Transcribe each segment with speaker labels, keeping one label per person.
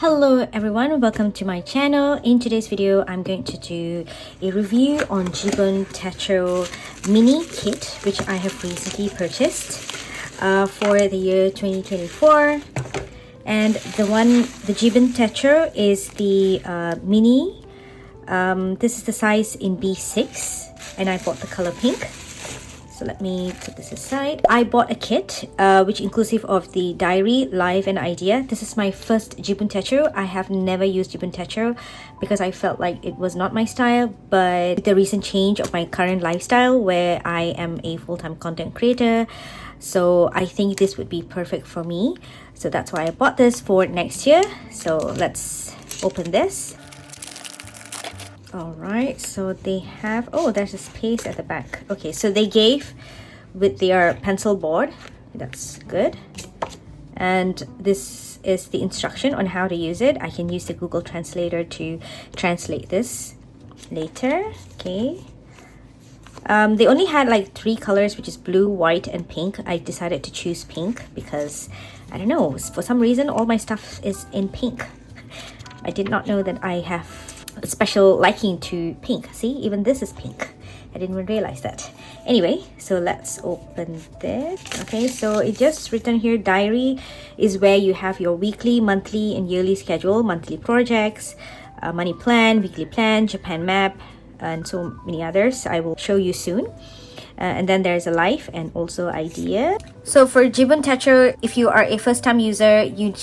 Speaker 1: Hello everyone, welcome to my channel. In today's video, I'm going to do a review on Jibun Techo mini kit, which I have recently purchased for the year 2024. And the Jibun Techo is the mini. This is the size in B6 and I bought the color pink. So let me put this aside. I bought a kit which inclusive of the diary, life and idea. This is my first Jibun Techo. I have never used Jibun Techo because I felt like it was not my style, but with the recent change of my current lifestyle where I am a full-time content creator, so I think this would be perfect for me. So that's why I bought this for next year. So let's open this. All right, so they have, oh, there's a space at the back. Okay, so they gave with their pencil board. That's good. And this is the instruction on how to use it. I can use the Google Translator to translate this later. Okay. They only had like 3 colors, which is blue, white and pink. I decided to choose pink because I don't know, for some reason all my stuff is in pink. I did not know that I have a special liking to pink. See, even this is pink. I didn't even realize that. Anyway, so let's open this. Okay, so it just written here, diary is where you have your weekly, monthly and yearly schedule, monthly projects, money plan, weekly plan, Japan map, and so many others I will show you soon. And then there's a life and also idea. So for Jibun Techo, if you are a first-time user, you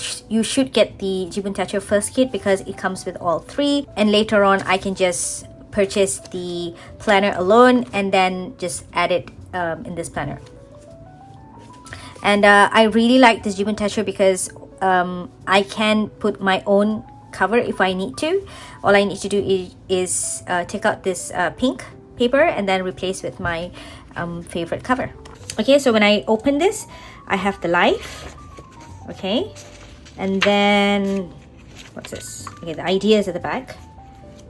Speaker 1: should get the Jibun Techo first kit because it comes with all 3. And later on, I can just purchase the planner alone and then just add it in this planner. And I really like this Jibun Techo because I can put my own cover if I need to. All I need to do is take out this pink paper and then replace with my favorite cover. Okay, so when I open this, I have the life. Okay, and then what's this? Okay, the idea is at the back,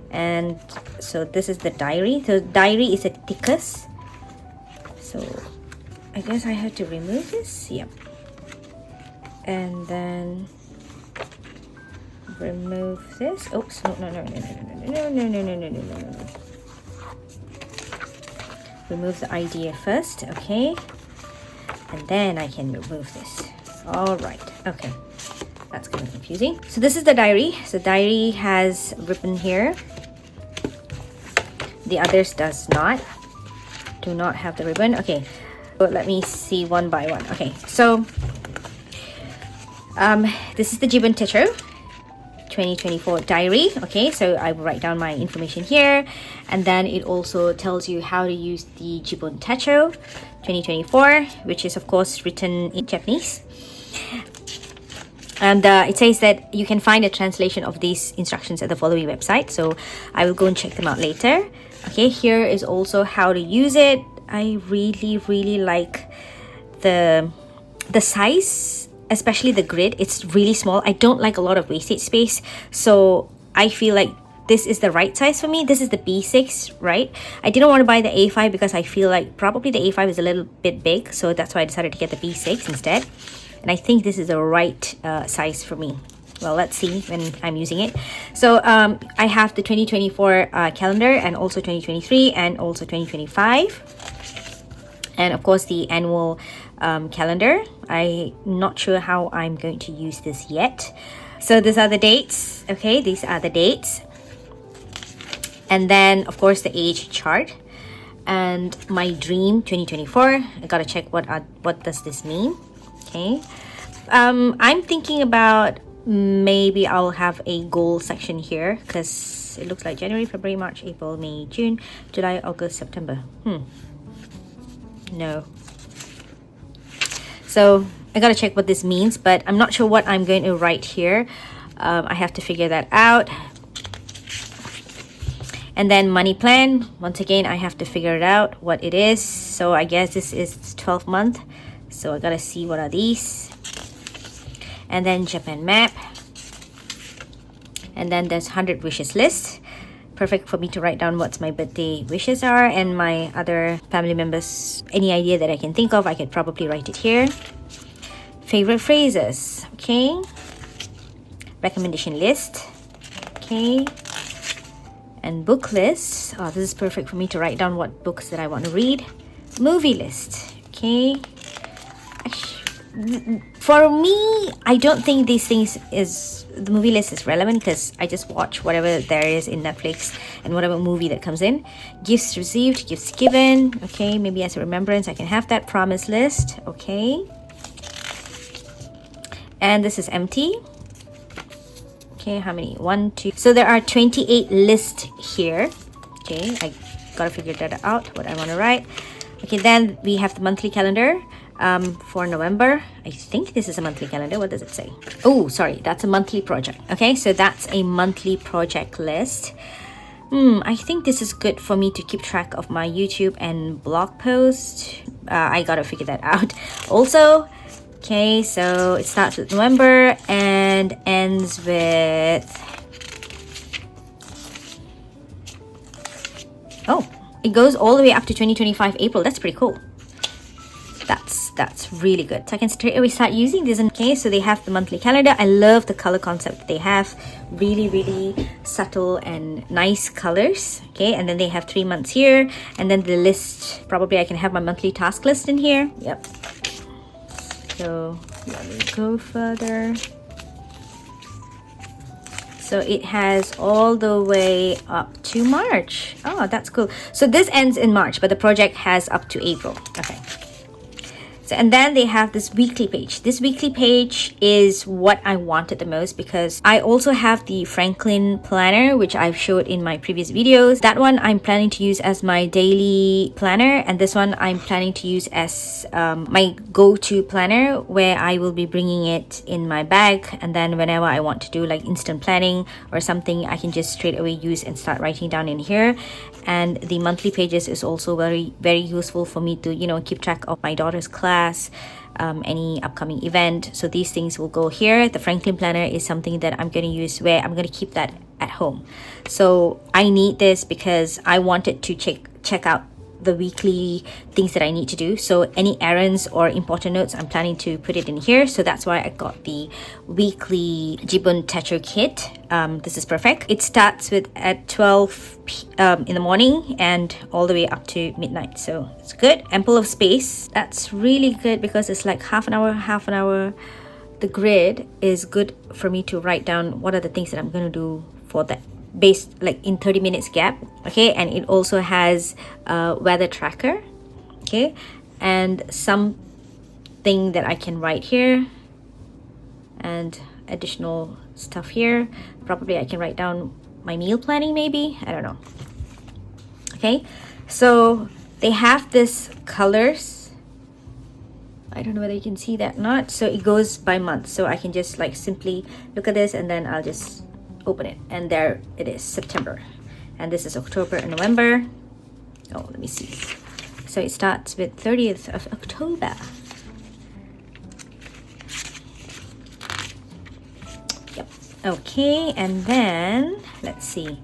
Speaker 1: and so this is the diary. So diary is the thickest, so I guess I have to remove this. Yep. And then remove this. Oops, no. Remove the idea first, okay, and then I can remove this. All right, okay, that's kind of confusing. So this is the diary. So diary has ribbon here. The others do not have the ribbon. Okay, so let me see one by one. Okay, so this is the Jibun Techo 2024 diary. Okay, so I will write down my information here, and then it also tells you how to use the Jibun Techo 2024, which is of course written in Japanese. And it says that you can find a translation of these instructions at the following website, so I will go and check them out later. Okay, here is also how to use it. I really like the size, especially the grid. It's really small. I don't like a lot of wastage space, so I feel like this is the right size for me. This is the B6, right? I didn't want to buy the A5 because I feel like probably the A5 is a little bit big, so that's why I decided to get the B6 instead. And I think this is the right size for me. Well, let's see when I'm using it. So I have the 2024 calendar, and also 2023 and also 2025, and of course the annual calendar. I'm not sure how I'm going to use this yet. So these are the dates. Okay, these are the dates, and then of course the age chart and my dream 2024. I gotta check what does this mean. Okay, I'm thinking about maybe I'll have a goal section here because it looks like January, February, March, April, May, June, July, August, September. No. So I gotta check what this means, but I'm not sure what I'm going to write here. I have to figure that out. And then money plan, once again I have to figure it out what it is. So I guess this is 12 month, so I gotta see what are these. And then Japan map, and then there's 100 wishes list. Perfect for me to write down what my birthday wishes are, and my other family members, any idea that I can think of, I could probably write it here. Favorite phrases. Okay, recommendation list, okay, and book list. Oh, this is perfect for me to write down what books that I want to read. Movie list, okay. For me, I don't think these things is the movie list is relevant because I just watch whatever there is in Netflix and whatever movie that comes in. Gifts received, gifts given, okay, maybe as a remembrance I can have that. Promise list, okay, and this is empty. Okay, how many? 1, 2. So there are 28 lists here. Okay, I gotta figure that out, what I want to write. Okay, then we have the monthly calendar for November. I think this is a monthly calendar. What does it say? Oh, sorry, that's a monthly project. Okay, so that's a monthly project list. I think this is good for me to keep track of my YouTube and blog posts. I gotta figure that out. Also, okay, so it starts with November and ends with... Oh, it goes all the way up to 2025 April. That's pretty cool. That's really good. So I can straight away start using this. Okay, so they have the monthly calendar. I love the color concept they have. Really subtle and nice colors. Okay, and then they have 3 months here. And then the list, probably I can have my monthly task list in here. Yep. So let me go further. So it has all the way up to March. Oh, that's cool. So this ends in March, but the project has up to April. Okay. So, and then they have this weekly page. This weekly page is what I wanted the most because I also have the Franklin planner, which I've showed in my previous videos. That one I'm planning to use as my daily planner, and this one I'm planning to use as my go-to planner, where I will be bringing it in my bag, and then whenever I want to do like instant planning or something, I can just straight away use and start writing down in here. And the monthly pages is also very useful for me to, you know, keep track of my daughter's class, any upcoming event. So these things will go here. The Franklin planner is something that I'm going to use, where I'm going to keep that at home. So I need this because I wanted to check out the weekly things that I need to do. So any errands or important notes, I'm planning to put it in here. So that's why I got the weekly Jibun Techo kit. This is perfect. It starts with at 12 in the morning and all the way up to midnight. So it's good. Ample of space. That's really good because it's like half an hour. The grid is good for me to write down what are the things that I'm going to do for that, based like in 30 minutes gap. Okay, and it also has a weather tracker, okay, and something that I can write here and additional stuff here. Probably I can write down my meal planning, maybe, I don't know. Okay, so they have this colors. I don't know whether you can see that or not. So it goes by month, so I can just like simply look at this and then I'll just open it, and there it is, September, and this is October and November. Oh, let me see. So it starts with 30th of October. Yep. Okay, and then let's see.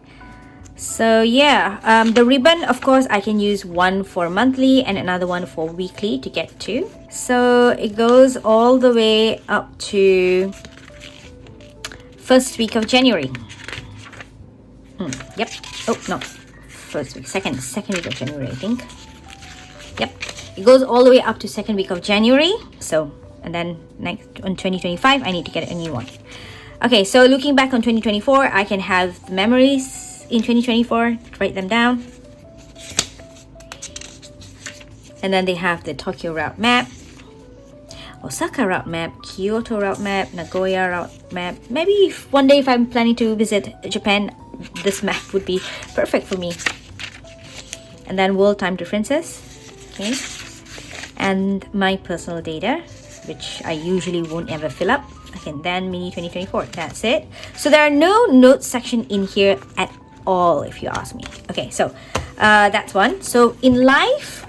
Speaker 1: So yeah, the ribbon, of course, I can use one for monthly and another one for weekly to get to. So it goes all the way up to first week of January. Yep. Oh no, first week, second week of January, I think. Yep. It goes all the way up to second week of January. So, and then next on 2025, I need to get a new one. Okay, so looking back on 2024, I can have the memories in 2024, write them down. And then they have the Tokyo route map, Osaka route map, Kyoto route map, Nagoya route map. Maybe if one day if I'm planning to visit Japan, this map would be perfect for me. And then world time differences, okay, and my personal data, which I usually won't ever fill up. Okay, then mini 2024, that's it. So there are no notes section in here at all, if you ask me. Okay, so that's one. So in life,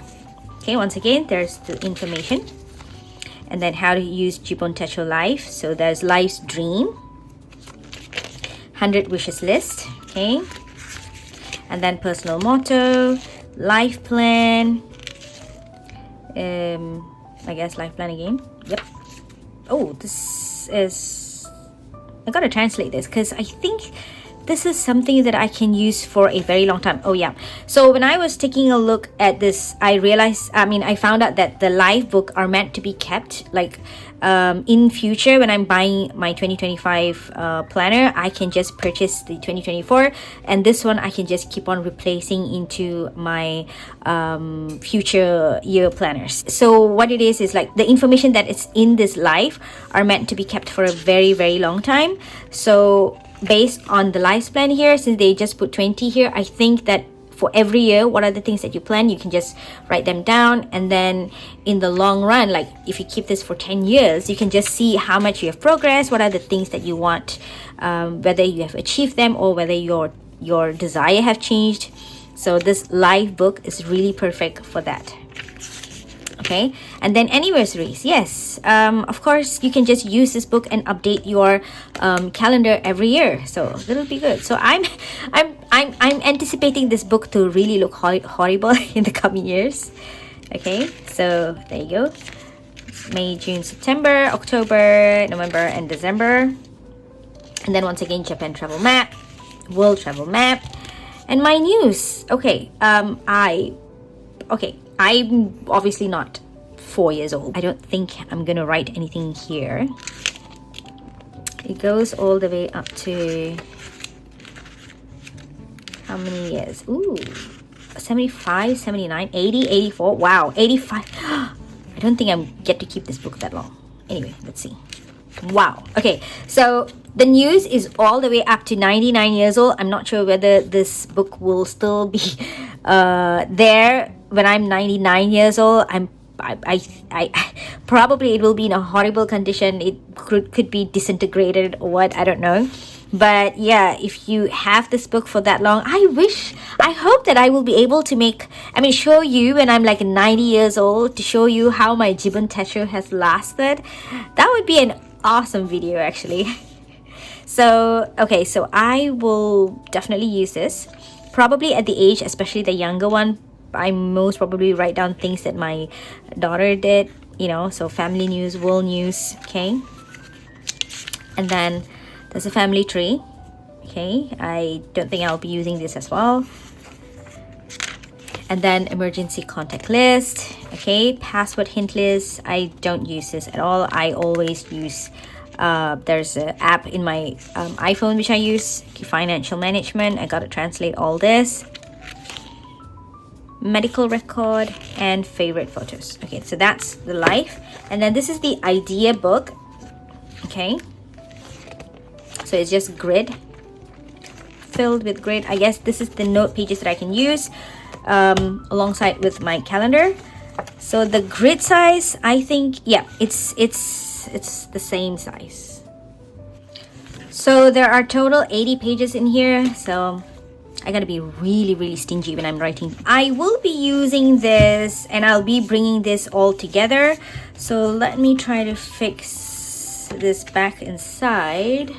Speaker 1: okay, once again, there's the information. And then how to use Jibun Techo Life. So there's Life's Dream, 100 wishes list, okay, and then personal motto, life plan, I guess life plan again. Yep. Oh, this is I gotta translate this because I think this is something that I can use for a very long time. Oh yeah, so when I was taking a look at this, I found out that the live book are meant to be kept like in future. When I'm buying my 2025 planner, I can just purchase the 2024, and this one I can just keep on replacing into my future year planners. So what it is like the information that is in this live are meant to be kept for a very, very long time. So based on the lifespan here, since they just put 20 here, I think that for every year, what are the things that you plan, you can just write them down, and then in the long run, like if you keep this for 10 years, you can just see how much you have progressed, what are the things that you want, whether you have achieved them or whether your desire have changed. So this live book is really perfect for that. Okay, and then anniversaries, yes, of course you can just use this book and update your calendar every year, so it'll be good. So I'm anticipating this book to really look horrible in the coming years. Okay, so there you go. May, June, September, October, November, and December. And then once again, Japan travel map, world travel map, and my news. Okay, I'm obviously not 4 years old. I don't think I'm gonna write anything here. It goes all the way up to how many years? Ooh, 75, 79, 80, 84. Wow, 85. I don't think I get to keep this book that long. Anyway, let's see. Wow. Okay, so the news is all the way up to 99 years old. I'm not sure whether this book will still be there when I'm 99 years old. I probably it will be in a horrible condition. It could be disintegrated or what, I don't know. But yeah, if you have this book for that long, I hope that I will be able to show you when I'm like 90 years old, to show you how my Jibun Techo has lasted. That would be an awesome video actually. So okay, so I will definitely use this probably at the age, especially the younger one. I most probably write down things that my daughter did, so family news, world news. Okay, and then there's a family tree. Okay, I don't think I'll be using this as well. And then emergency contact list. Okay, password hint list. I don't use this at all. I always use there's an app in my iPhone which I use. Okay, financial management. I gotta translate all this. Medical record and favorite photos. Okay, so that's the life, and then this is the idea book. Okay, so it's just grid, filled with grid. I guess this is the note pages that I can use alongside with my calendar. So the grid size, I think, yeah, it's the same size. So there are total 80 pages in here, so I gotta be really, really stingy when I'm writing. I will be using this and I'll be bringing this all together. So let me try to fix this back inside.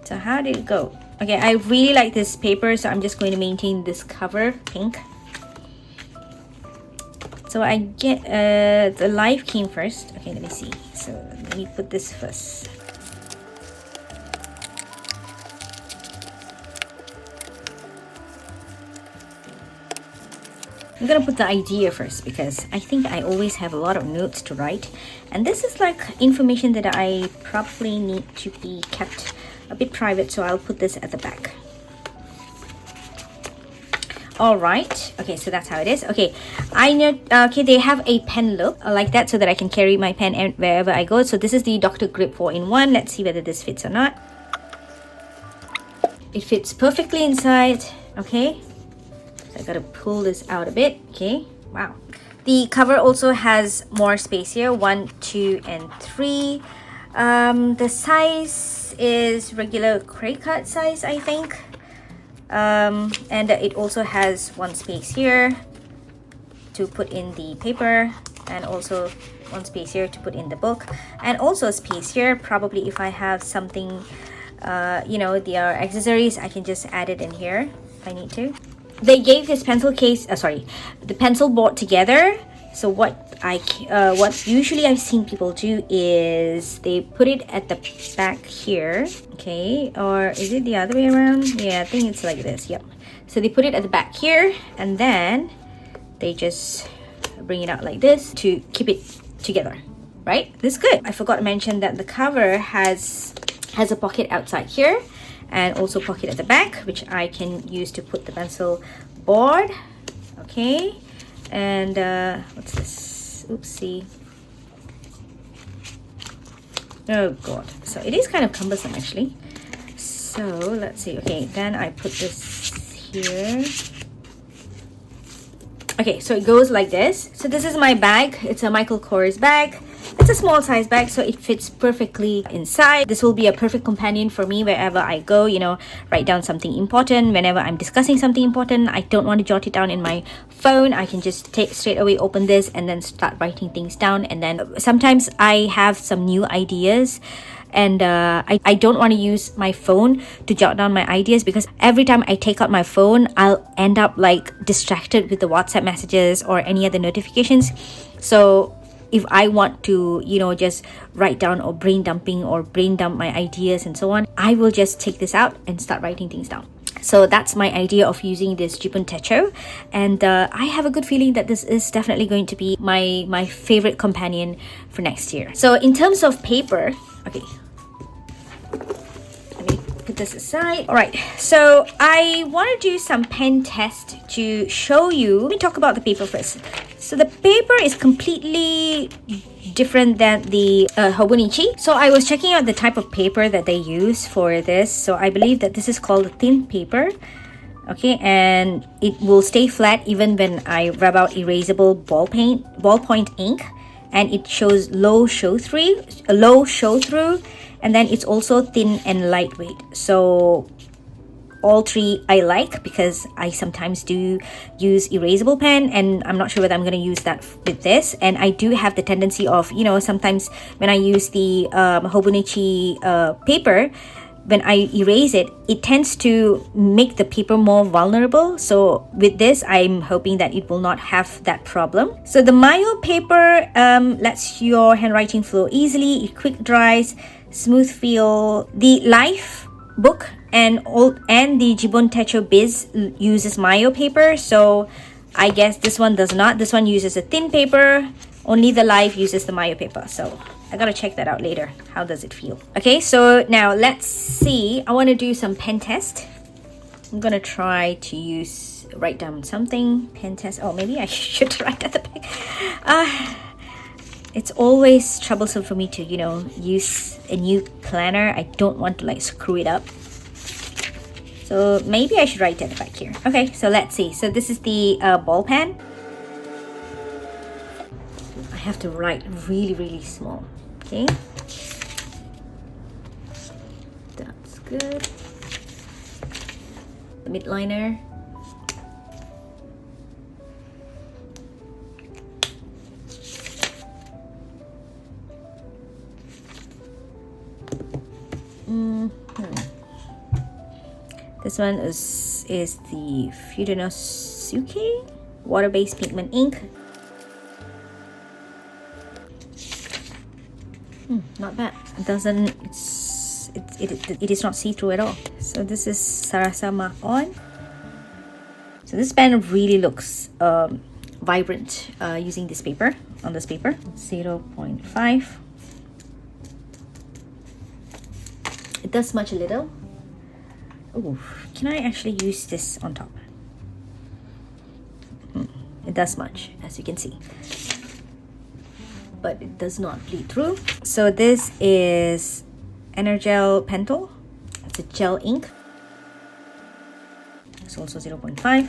Speaker 1: So how did it go? Okay, I really like this paper, so I'm just going to maintain this cover, pink. So I get, the life came first. Okay, let me see. So let me put this first. I'm gonna put the idea first because I think I always have a lot of notes to write, and this is like information that I probably need to be kept a bit private, so I'll put this at the back. All right, okay, so that's how it is. Okay, I know, okay, they have a pen loop like that so that I can carry my pen wherever I go. So this is the Dr. Grip 4-in-1. Let's see whether this fits or not. It fits perfectly inside. Okay, I gotta pull this out a bit. Okay, wow. The cover also has more space here, 1, 2, and 3. The size is regular credit card size, I think. And it also has one space here to put in the paper, and also one space here to put in the book, and also a space here probably if I have something, the accessories, I can just add it in here if I need to. They gave this pencil case, the pencil board together, So what usually I've seen people do is they put it at the back here, okay, or is it the other way around? Yeah, I think it's like this. Yep. So they put it at the back here, and then they just bring it out like this to keep it together, right? This is good. I forgot to mention that the cover has a pocket outside here and also pocket at the back, which I can use to put the pencil board. Okay, and what's this? Oopsie. Oh god, so it is kind of cumbersome actually. So let's see. Okay, then I put this here. Okay, so it goes like this. So this is my bag. It's a Michael Kors bag. It's a small size bag, so it fits perfectly inside. This will be a perfect companion for me wherever I go, you know, write down something important. Whenever I'm discussing something important, I don't want to jot it down in my phone. I can just straight away open this and then start writing things down. And then sometimes I have some new ideas, and I don't want to use my phone to jot down my ideas, because every time I take out my phone, I'll end up like distracted with the WhatsApp messages or any other notifications. So if I want to, you know, just write down or brain dump my ideas and so on, I will just take this out and start writing things down. So that's my idea of using this Jibun Techo, and I have a good feeling that this is definitely going to be my favorite companion for next year. So in terms of paper, okay, let me put this aside. All right, so I want to do some pen test to show you. Let me talk about the paper first. So the paper is completely different than the Hobonichi. So I was checking out the type of paper that they use for this. So I believe that this is called thin paper. Okay, and it will stay flat even when I rub out erasable ballpoint ink, and it shows low show through, and then it's also thin and lightweight. So all three I like, because I sometimes do use erasable pen, and I'm not sure whether I'm going to use that with this. And I do have the tendency of, you know, sometimes when I use the Hobonichi paper, when I erase it, it tends to make the paper more vulnerable. So with this, I'm hoping that it will not have that problem. So the Mayo paper lets your handwriting flow easily. It quick dries, smooth feel. The Life book and the Jibun Techo Biz uses Mayo paper, so I guess this one does not. This one uses a thin paper. Only the Life uses the Mayo paper, so I gotta check that out later. How does it feel? Okay, so now let's see. I want to do some pen test. I'm gonna try to write down something. Pen test. Oh, maybe I should write at the back. It's always troublesome for me to, you know, use a new planner. I don't want to like screw it up. So maybe I should write at the back here. Okay, so let's see. So this is the ball pen. I have to write really, really small. Okay. That's good. The midliner. This one is the Fudenosuke water-based pigment ink. Not bad. It doesn't. It is not see-through at all. So this is Sarasama on. So this pen really looks vibrant using this paper. On this paper, 0.5. It does smudge a little. Oh, can I actually use this on top? It does smudge, as you can see, but it does not bleed through. So this is Energel pen tool. It's a gel ink. It's also 0.5.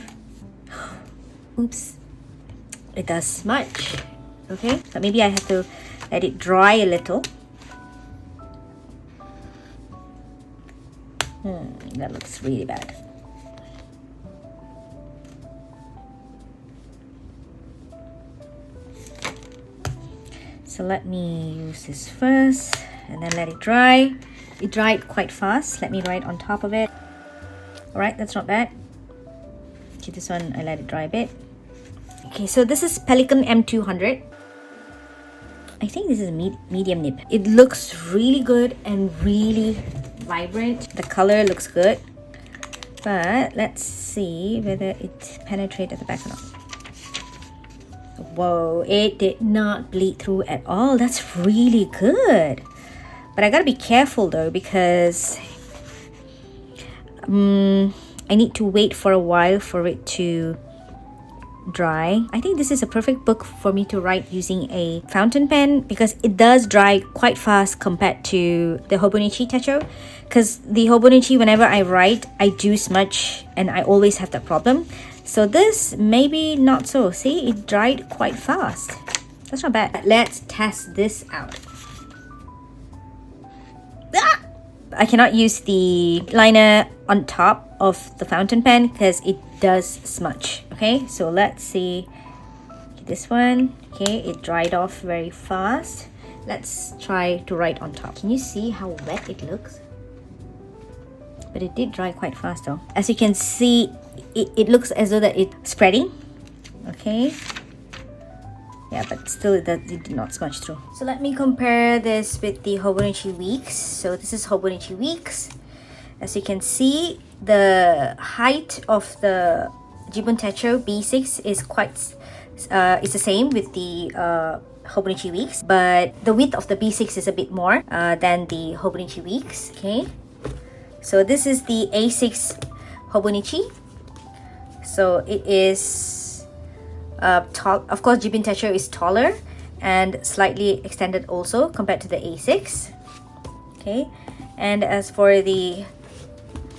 Speaker 1: Oops, it does smudge. Okay, so maybe I have to let it dry a little. That looks really bad. So let me use this first and then let it dry. It dried quite fast. Let me write on top of it. Alright, that's not bad. Okay, this one I let it dry a bit. Okay, so this is Pelican M200. I think this is medium nib. It looks really good and really vibrant. The color looks good, but let's see whether it penetrates at the back or not. Whoa, it did not bleed through at all. That's really good. But I gotta be careful though, because I need to wait for a while for it to dry. I think this is a perfect book for me to write using a fountain pen, because it does dry quite fast compared to the Hobonichi Techo. Because the Hobonichi, whenever I write, I do smudge and I always have that problem. So this maybe not so. See, it dried quite fast. That's not bad. Let's test this out. Ah! I cannot use the liner on top of the fountain pen because it does smudge. Okay, so let's see this one. Okay, it dried off very fast. Let's try to write on top. Can you see how wet it looks? But it did dry quite fast though. As you can see, it looks as though that it's spreading. Okay, yeah, but still it did not smudge through. So let me compare this with the Hobonichi Weeks. So this is Hobonichi Weeks. As you can see, the height of the Jibun Techo B6 is it's the same with the Hobonichi Weeks, but the width of the B6 is a bit more than the Hobonichi Weeks. Okay, so this is the A6 Hobonichi. So it is tall. Of course, Jibun Techo is taller and slightly extended also compared to the A6. Okay, and as for the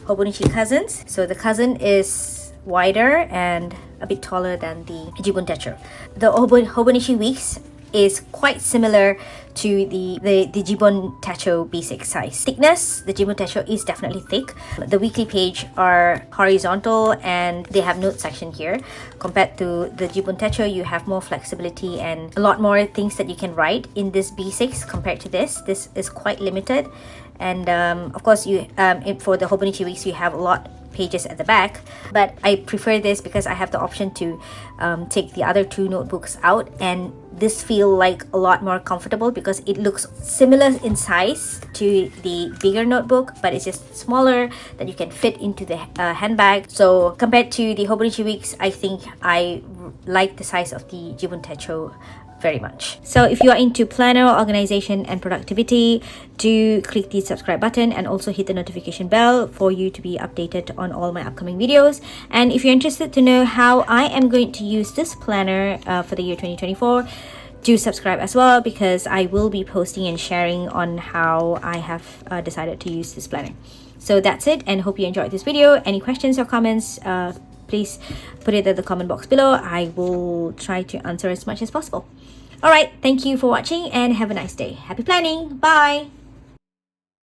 Speaker 1: Hobonichi cousins, so the cousin is wider and a bit taller than the Jibun Techo. The Hobonichi Weeks is quite similar to the Jibun Techo B6 size. Thickness, the Jibun Techo is definitely thick. The weekly page are horizontal and they have note section here. Compared to the Jibun Techo, you have more flexibility and a lot more things that you can write in this B6 compared to this. This is quite limited. And of course, you for the Hobonichi Weeks, you have a lot pages at the back, but I prefer this because I have the option to take the other two notebooks out, and this feel like a lot more comfortable because it looks similar in size to the bigger notebook, but it's just smaller that you can fit into the handbag. So compared to the Hobonichi Weeks, I think I like the size of the Jibun Techo very much. So if you are into planner, organization and productivity, do click the subscribe button and also hit the notification bell for you to be updated on all my upcoming videos. And if you're interested to know how I am going to use this planner for the year 2024, do subscribe as well, because I will be posting and sharing on how I have decided to use this planner. So that's it, and hope you enjoyed this video. Any questions or comments, please put it in the comment box below. I will try to answer as much as possible. Alright, thank you for watching and have a nice day. Happy planning! Bye!